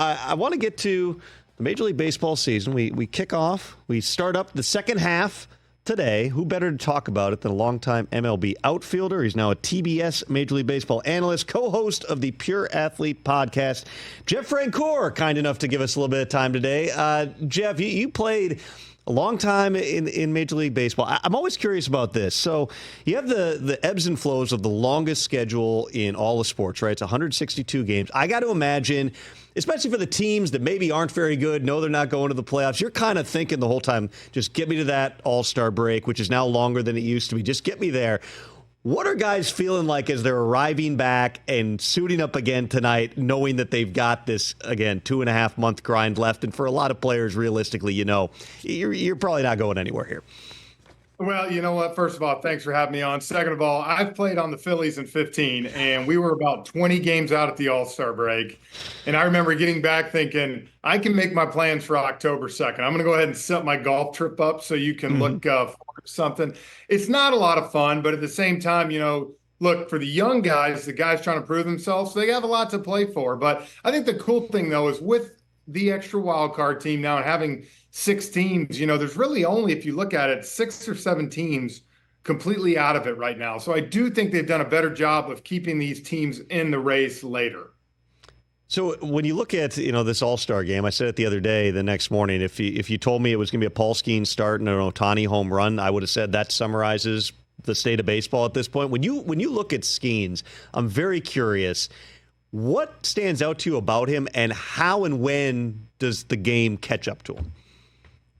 I want to get to the Major League Baseball season. We kick off. We start up the second half today. Who better to talk about it than a longtime MLB outfielder? He's now a TBS Major League Baseball analyst, co-host of the Pure Athlete podcast. Jeff Francoeur, kind enough to give us a little bit of time today. Jeff, you played a long time in Major League Baseball. I'm always curious about this. So you have the ebbs and flows of the longest schedule in all of sports, right? It's 162 games. I got to imagine, especially for the teams that maybe aren't very good, know they're not going to the playoffs, you're kind of thinking the whole time, just get me to that All-Star break, which is now longer than it used to be. Just get me there. What are guys feeling like as they're arriving back and suiting up again tonight, knowing that they've got this, again, 2.5-month grind left? And for a lot of players, realistically, you're probably not going anywhere here. Well, you know what? First of all, thanks for having me on. Second of all, I've played on the Phillies in 15, and we were about 20 games out at the All-Star break. And I remember getting back thinking, I can make my plans for October 2nd. I'm going to go ahead and set my golf trip up so you can look forward to something. It's not a lot of fun, but at the same time, look, for the young guys, the guys trying to prove themselves, they have a lot to play for. But I think the cool thing, though, is with the extra wild card team now and having 6 teams, there's really only, if you look at it, 6 or 7 teams completely out of it right now. So I do think they've done a better job of keeping these teams in the race later. So when you look at, this All-Star game, I said it the other day, the next morning, if you told me it was going to be a Paul Skenes start and an Ohtani home run, I would have said that summarizes the state of baseball at this point. When you look at Skenes, I'm very curious, what stands out to you about him, and how and when does the game catch up to him?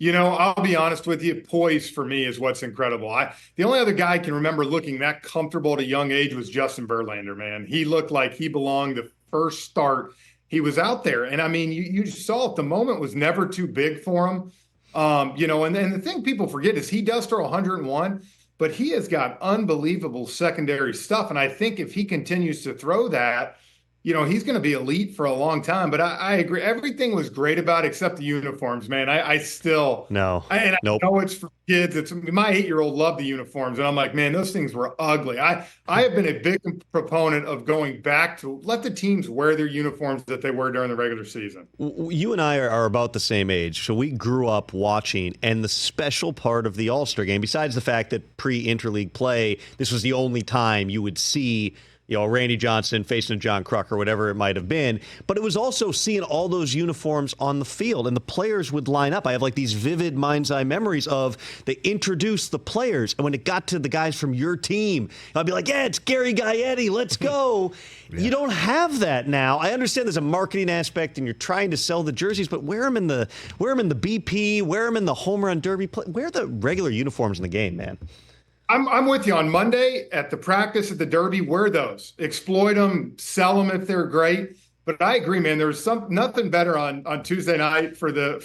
I'll be honest with you, poise for me is what's incredible. The only other guy I can remember looking that comfortable at a young age was Justin Verlander, man. He looked like he belonged the first start. He was out there. And I mean, you saw it, the moment was never too big for him. And the thing people forget is he does throw 101, but he has got unbelievable secondary stuff. And I think if he continues to throw that, he's going to be elite for a long time. But I agree. Everything was great about it except the uniforms, man. I still no. I know it's for kids. My 8-year-old loved the uniforms, and I'm like, man, those things were ugly. I have been a big proponent of going back to let the teams wear their uniforms that they were during the regular season. You and I are about the same age, so we grew up watching. And the special part of the All-Star game, besides the fact that pre-interleague play, this was the only time you would see Randy Johnson facing a John Kruk or whatever it might have been. But it was also seeing all those uniforms on the field, and the players would line up. I have like these vivid mind's eye memories of they introduced the players, and when it got to the guys from your team, I'd be like, yeah, it's Gary Gaetti, let's go. Yeah. You don't have that now. I understand there's a marketing aspect, and you're trying to sell the jerseys, but wear them in the BP, wear them in the home run derby, wear the regular uniforms in the game, man. I'm with you. On Monday at the practice at the Derby, wear those, exploit them, sell them if they're great. But I agree, man. There's nothing better on Tuesday night for the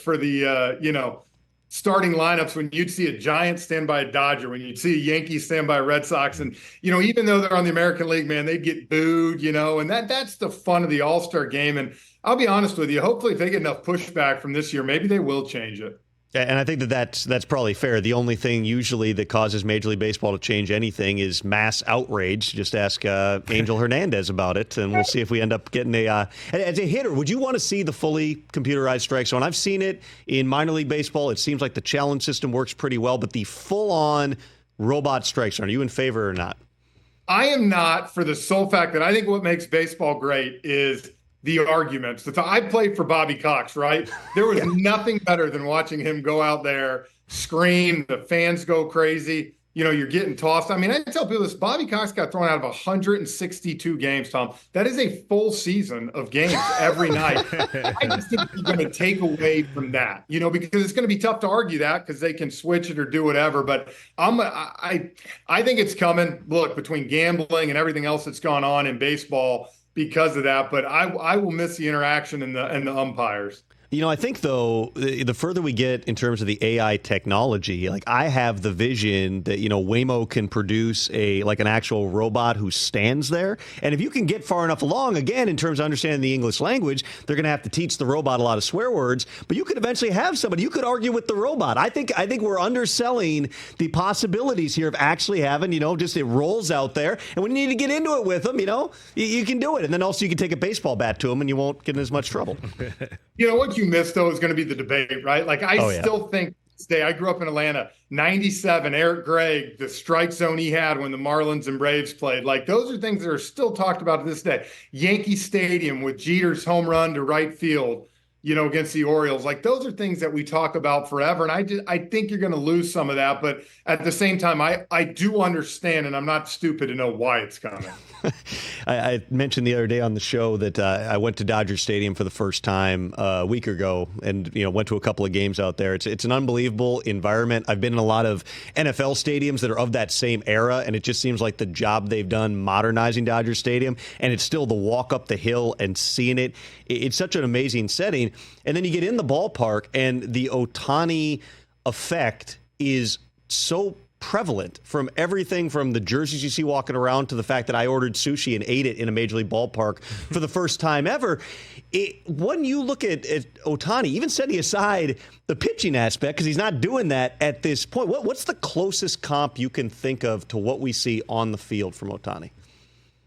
starting lineups when you'd see a Giant stand by a Dodger, when you'd see a Yankees stand by a Red Sox, and even though they're on the American League, man, they'd get booed, and that's the fun of the All-Star game. And I'll be honest with you, hopefully if they get enough pushback from this year, maybe they will change it. And I think that's probably fair. The only thing usually that causes Major League Baseball to change anything is mass outrage. Just ask Angel Hernandez about it, and we'll see if we end up getting a as a hitter, would you want to see the fully computerized strike zone? I've seen it in minor league baseball. It seems like the challenge system works pretty well, but the full-on robot strike zone, are you in favor or not? I am not, for the sole fact that I think what makes baseball great is the arguments. I played for Bobby Cox, right? There was nothing better than watching him go out there, scream, the fans go crazy. You're getting tossed. I mean, I tell people this, Bobby Cox got thrown out of 162 games, Tom. That is a full season of games every night. I just think you're going to take away from that, because it's going to be tough to argue that because they can switch it or do whatever. But I think it's coming. Look, between gambling and everything else that's gone on in baseball, because of that, but I will miss the interaction and the umpires. I think, though, the further we get in terms of the AI technology, like I have the vision that, Waymo can produce an actual robot who stands there. And if you can get far enough along, again, in terms of understanding the English language, they're going to have to teach the robot a lot of swear words. But you could eventually have somebody, you could argue with the robot. I think we're underselling the possibilities here of actually having, just it rolls out there. And when you need to get into it with them, you can do it. And then also you can take a baseball bat to them and you won't get in as much trouble. What you missed, though, is going to be the debate, right? Like, I still think today, I grew up in Atlanta, 97, Eric Gregg, the strike zone he had when the Marlins and Braves played. Like, those are things that are still talked about to this day. Yankee Stadium with Jeter's home run to right field, against the Orioles. Like, those are things that we talk about forever. And I think you're going to lose some of that. But at the same time, I do understand, and I'm not stupid to know why it's coming. I mentioned the other day on the show that I went to Dodger Stadium for the first time a week ago and, went to a couple of games out there. It's an unbelievable environment. I've been in a lot of NFL stadiums that are of that same era, and it just seems like the job they've done modernizing Dodger Stadium, and it's still the walk up the hill and seeing it. It's such an amazing setting. And then you get in the ballpark, and the Ohtani effect is so prevalent, from everything from the jerseys you see walking around to the fact that I ordered sushi and ate it in a Major League ballpark for the first time ever. When you look at Ohtani, even setting aside the pitching aspect, because he's not doing that at this point, what's the closest comp you can think of to what we see on the field from Ohtani?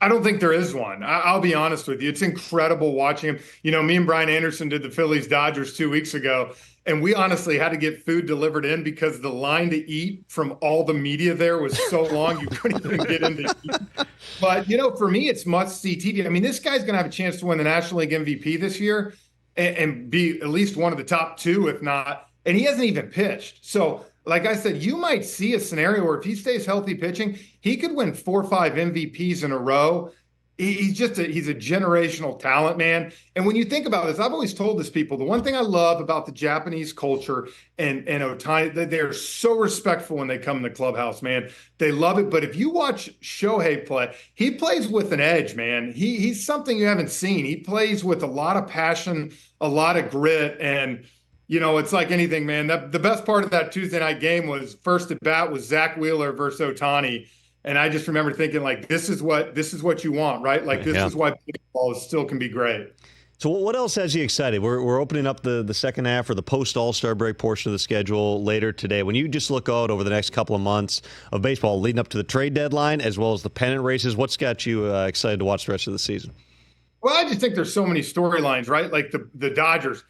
I don't think there is one. I'll be honest with you. It's incredible watching him. Me and Brian Anderson did the Phillies-Dodgers 2 weeks ago, and we honestly had to get food delivered in because the line to eat from all the media there was so long you couldn't even get in to eat. But, for me, it's must-see TV. I mean, this guy's going to have a chance to win the National League MVP this year and be at least one of the top two, if not. And he hasn't even pitched. So, like I said, you might see a scenario where if he stays healthy pitching, he could win 4 or 5 MVPs in a row. He's a generational talent, man. And when you think about this, I've always told this people, the one thing I love about the Japanese culture and Ohtani, they're so respectful when they come in the clubhouse, man. They love it. But if you watch Shohei play, he plays with an edge, man. He's something you haven't seen. He plays with a lot of passion, a lot of grit, and it's like anything, man. The best part of that Tuesday night game was first at bat was Zach Wheeler versus Ohtani. And I just remember thinking, like, this is what you want, right? Like, this is why baseball still can be great. So what else has you excited? We're opening up the second half or the post-All-Star break portion of the schedule later today. When you just look out over the next couple of months of baseball leading up to the trade deadline as well as the pennant races, what's got you excited to watch the rest of the season? Well, I just think there's so many storylines, right? Like the Dodgers.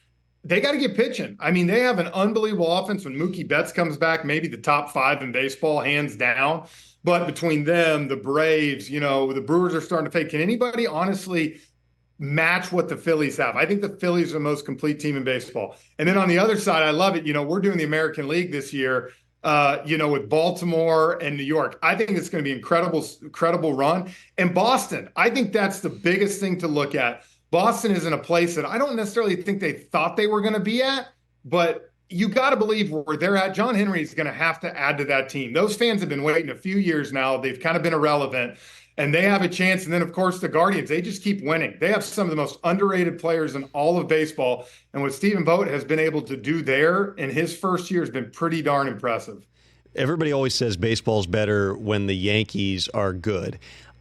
They got to get pitching. I mean, they have an unbelievable offense. When Mookie Betts comes back, maybe the top 5 in baseball, hands down. But between them, the Braves, the Brewers are starting to fade. Can anybody honestly match what the Phillies have? I think the Phillies are the most complete team in baseball. And then on the other side, I love it. We're doing the American League this year, with Baltimore and New York. I think it's going to be incredible run. And Boston, I think that's the biggest thing to look at. Boston is in a place that I don't necessarily think they thought they were going to be at, but you got to believe where they're at. John Henry is going to have to add to that team. Those fans have been waiting a few years now. They've kind of been irrelevant, and they have a chance. And then, of course, the Guardians, they just keep winning. They have some of the most underrated players in all of baseball. And what Stephen Vogt has been able to do there in his first year has been pretty darn impressive. Everybody always says baseball's better when the Yankees are good.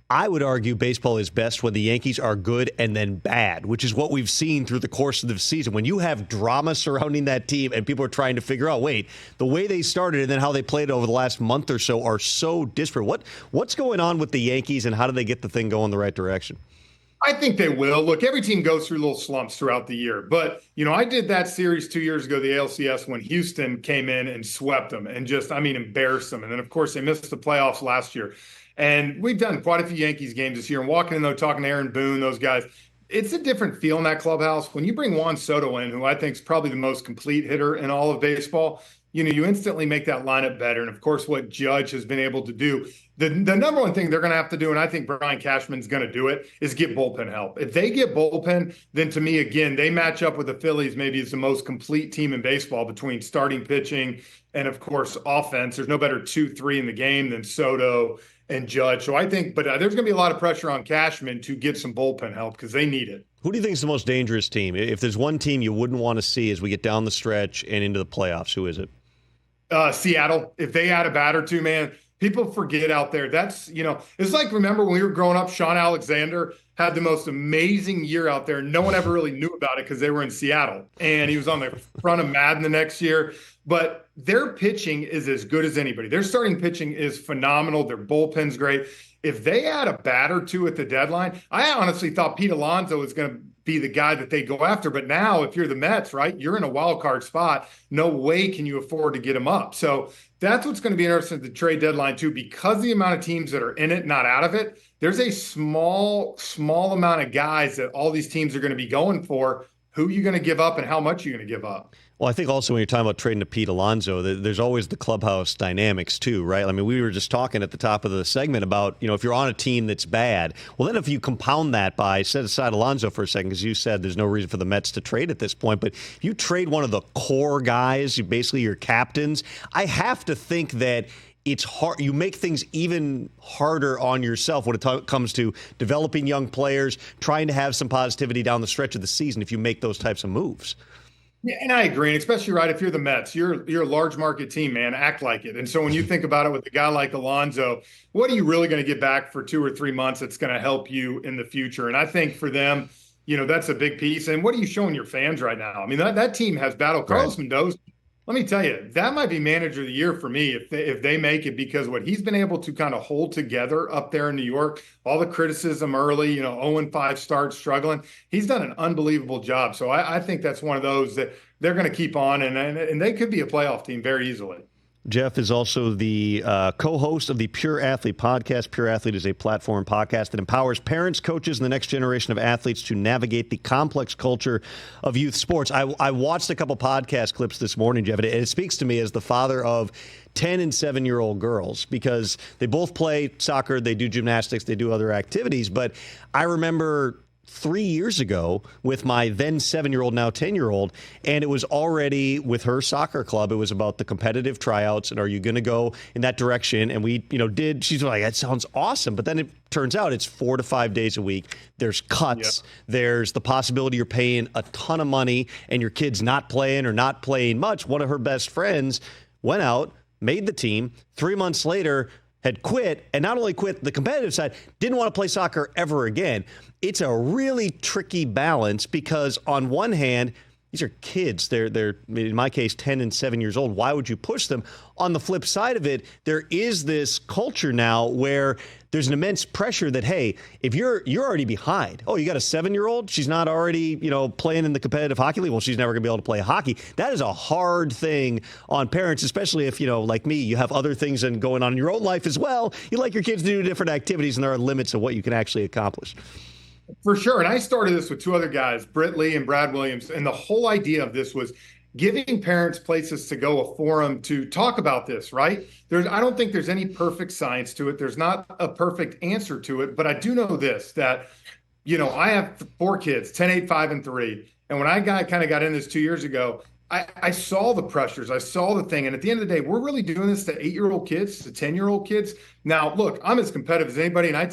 I would argue baseball is best when the Yankees are good and then bad, which is what we've seen through the course of the season. When you have drama surrounding that team and people are trying to figure out, wait, the way they started and then how they played over the last month or so are so disparate. What's going on with the Yankees and how do they get the thing going the right direction? I think they will. Look, every team goes through little slumps throughout the year. But, I did that series 2 years ago, the ALCS, when Houston came in and swept them and embarrassed them. And then, of course, they missed the playoffs last year. And we've done quite a few Yankees games this year. And walking in, though, talking to Aaron Boone, those guys, it's a different feel in that clubhouse. When you bring Juan Soto in, who I think is probably the most complete hitter in all of baseball, you instantly make that lineup better. And, of course, what Judge has been able to do. The number one thing they're going to have to do, and I think Brian Cashman's going to do it, is get bullpen help. If they get bullpen, then to me, again, they match up with the Phillies maybe as the most complete team in baseball between starting pitching and, of course, offense. There's no better 2-3 in the game than Soto and Judge. So I think, but there's going to be a lot of pressure on Cashman to get some bullpen help because they need it. Who do you think is the most dangerous team? If there's one team you wouldn't want to see as we get down the stretch and into the playoffs, who is it? Seattle. If they add a bat or two, man, people forget out there. That's, it's like, remember when we were growing up, Sean Alexander had the most amazing year out there. No one ever really knew about it because they were in Seattle, and he was on the front of Madden the next year. But their pitching is as good as anybody. Their starting pitching is phenomenal. Their bullpen's great. If they add a bat or two at the deadline, I honestly thought Pete Alonso was going to be the guy that they go after. But now, if you're the Mets, right, you're in a wild card spot. No way can you afford to get him up. So that's what's going to be interesting at the trade deadline, too, because the amount of teams that are in it, not out of it. There's a small amount of guys that all these teams are going to be going for. Who are you going to give up and how much are you going to give up? Well, I think also when you're talking about trading to Pete Alonso, there's always the clubhouse dynamics too, right? I mean, we were just talking at the top of the segment about, if you're on a team that's bad, well, then if you compound that by, set aside Alonso for a second, because you said there's no reason for the Mets to trade at this point, but if you trade one of the core guys, basically your captains, I have to think that it's hard. You make things even harder on yourself when it comes to developing young players, trying to have some positivity down the stretch of the season if you make those types of moves. Yeah, and I agree, and especially right if you're the Mets, you're a large market team, man. Act like it. And so when you think about it with a guy like Alonso, what are you really going to get back for 2 or 3 months that's going to help you in the future? And I think for them, that's a big piece. And what are you showing your fans right now? I mean, that team has battle. Carlos Mendoza, let me tell you, that might be manager of the year for me if they make it, because what he's been able to kind of hold together up there in New York, all the criticism early, 0-5 start, struggling, he's done an unbelievable job. So I think that's one of those that they're going to keep on, and they could be a playoff team very easily. Jeff is also the co-host of the Pure Athlete podcast. Pure Athlete is a platform podcast that empowers parents, coaches, and the next generation of athletes to navigate the complex culture of youth sports. I watched a couple podcast clips this morning, Jeff, and it speaks to me as the father of 10 and 7-year-old girls, because they both play soccer, they do gymnastics, they do other activities. But I remember 3 years ago with my then 7-year-old, now 10-year-old, and it was already with her soccer club. It was about the competitive tryouts and are you going to go in that direction? And we, she's like, that sounds awesome. But then it turns out it's 4 to 5 days a week. There's cuts. Yep. There's the possibility you're paying a ton of money and your kid's not playing or not playing much. One of her best friends went out, made the team. 3 months later, had quit, and not only quit the competitive side, didn't want to play soccer ever again. It's a really tricky balance because on one hand, these are kids. They're in my case 10 and 7 years old. Why would you push them? On the flip side of it, there is this culture now where there's an immense pressure that, hey, if you're already behind, oh, you got a 7-year-old, she's not already, playing in the competitive hockey league. Well, she's never going to be able to play hockey. That is a hard thing on parents, especially if, like me, you have other things going on in your own life as well. You like your kids to do different activities, and there are limits of what you can actually accomplish. For sure. And I started this with 2 other guys, Britt Lee and Brad Williams. And the whole idea of this was giving parents places to go, a forum to talk about this, right? I don't think there's any perfect science to it. There's not a perfect answer to it. But I do know this, that, I have 4 kids, 10, 8, 5, and 3. And when I kind of got in this 2 years ago, I saw the pressures. I saw the thing. And at the end of the day, we're really doing this to 8-year-old kids, to 10-year-old kids. Now, look, I'm as competitive as anybody. And I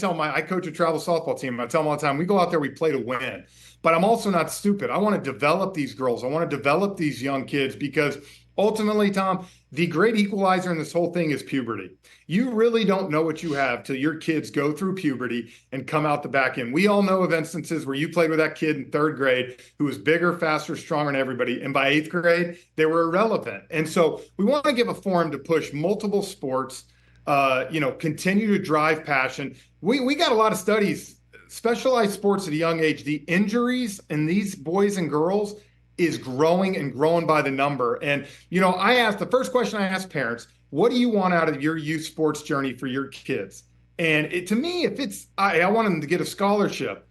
coach a travel softball team. I tell them all the time, we go out there, we play to win. But I'm also not stupid. I want to develop these girls. I want to develop these young kids because ultimately, Tom, the great equalizer in this whole thing is puberty. You really don't know what you have till your kids go through puberty and come out the back end. We all know of instances where you played with that kid in 3rd grade who was bigger, faster, stronger than everybody. And by 8th grade, they were irrelevant. And so we want to give a forum to push multiple sports, continue to drive passion. We got a lot of studies, specialized sports at a young age. The injuries in these boys and girls is growing and growing by the number. And, the first question I ask parents, what do you want out of your youth sports journey for your kids? And to me, if it's, I want them to get a scholarship.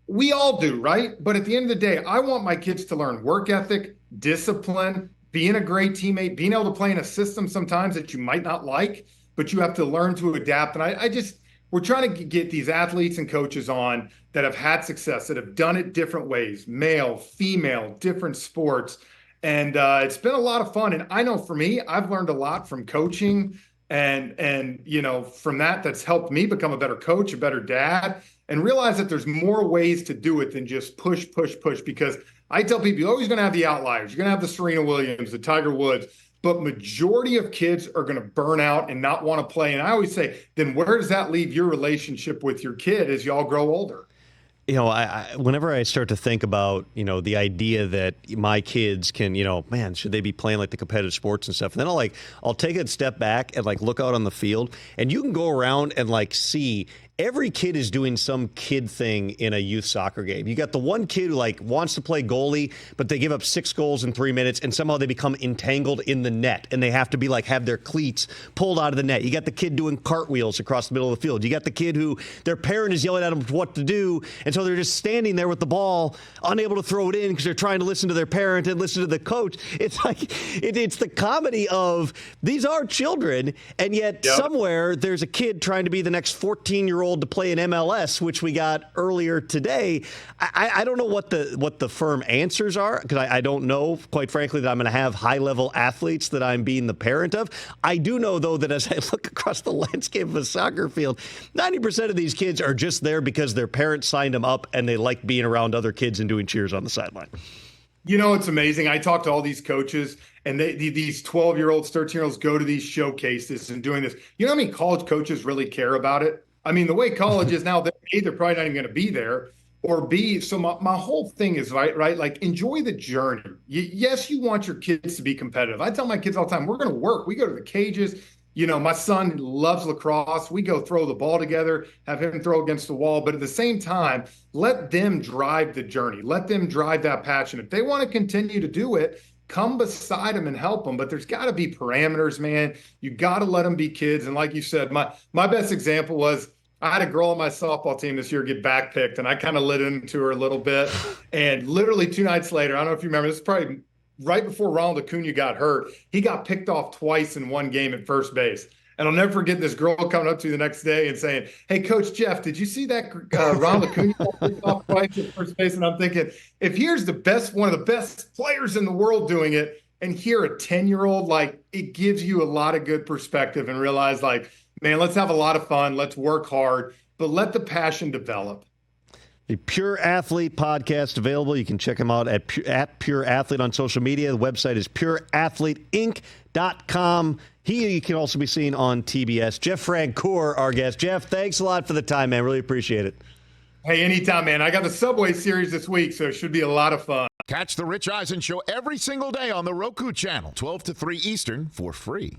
We all do, right? But at the end of the day, I want my kids to learn work ethic, discipline, being a great teammate, being able to play in a system sometimes that you might not like, but you have to learn to adapt. And we're trying to get these athletes and coaches on that have had success, that have done it different ways, male, female, different sports. And it's been a lot of fun. And I know for me, I've learned a lot from coaching and from that's helped me become a better coach, a better dad. and realize that there's more ways to do it than just push, push, push. Because I tell people, you're always going to have the outliers. You're going to have the Serena Williams, the Tiger Woods, but majority of kids are going to burn out and not want to play. And I always say, then where does that leave your relationship with your kid as y'all grow older? Whenever I start to think about, the idea that my kids can, man, should they be playing like the competitive sports and stuff? And then I'll take a step back and look out on the field, and you can go around and see every kid is doing some kid thing in a youth soccer game. You got the one kid who wants to play goalie, but they give up 6 goals in 3 minutes, and somehow they become entangled in the net, and they have to be have their cleats pulled out of the net. You got the kid doing cartwheels across the middle of the field. You got the kid who their parent is yelling at them what to do, and so they're just standing there with the ball, unable to throw it in because they're trying to listen to their parent and listen to the coach. It's it's the comedy of these are children, and yet somewhere there's a kid trying to be the next 14-year-old to play in MLS, which we got earlier today. I don't know what the firm answers are, because I don't know, quite frankly, that I'm going to have high-level athletes that I'm being the parent of. I do know, though, that as I look across the landscape of a soccer field, 90% of these kids are just there because their parents signed them up and they like being around other kids and doing cheers on the sideline. It's amazing. I talk to all these coaches, and these 12-year-olds, 13-year-olds go to these showcases and doing this. You know how many college coaches really care about it? I mean, the way college is now, they're probably not even going to be there, or B, so my whole thing is, right? Enjoy the journey. Yes, you want your kids to be competitive. I tell my kids all the time, we're going to work. We go to the cages. My son loves lacrosse. We go throw the ball together, have him throw against the wall. But at the same time, let them drive the journey. Let them drive that passion. If they want to continue to do it, come beside them and help them. But there's got to be parameters, man. You got to let them be kids. And like you said, my best example was I had a girl on my softball team this year get backpicked, and I kind of lit into her a little bit. And literally 2 nights later, I don't know if you remember, this is probably right before Ronald Acuna got hurt, he got picked off twice in one game at first base. And I'll never forget this girl coming up to me the next day and saying, "Hey, Coach Jeff, did you see that Ronald Acuna got picked off twice at first base?" And I'm thinking, if here's one of the best players in the world doing it, and here a 10-year-old, it gives you a lot of good perspective and realize, man, let's have a lot of fun. Let's work hard, but let the passion develop. The Pure Athlete podcast available. You can check them out at Pure Athlete on social media. The website is pureathleteinc.com. You can also be seen on TBS. Jeff Francoeur, our guest. Jeff, thanks a lot for the time, man. Really appreciate it. Hey, anytime, man. I got the Subway series this week, so it should be a lot of fun. Catch the Rich Eisen Show every single day on the Roku channel, 12 to 3 Eastern, for free.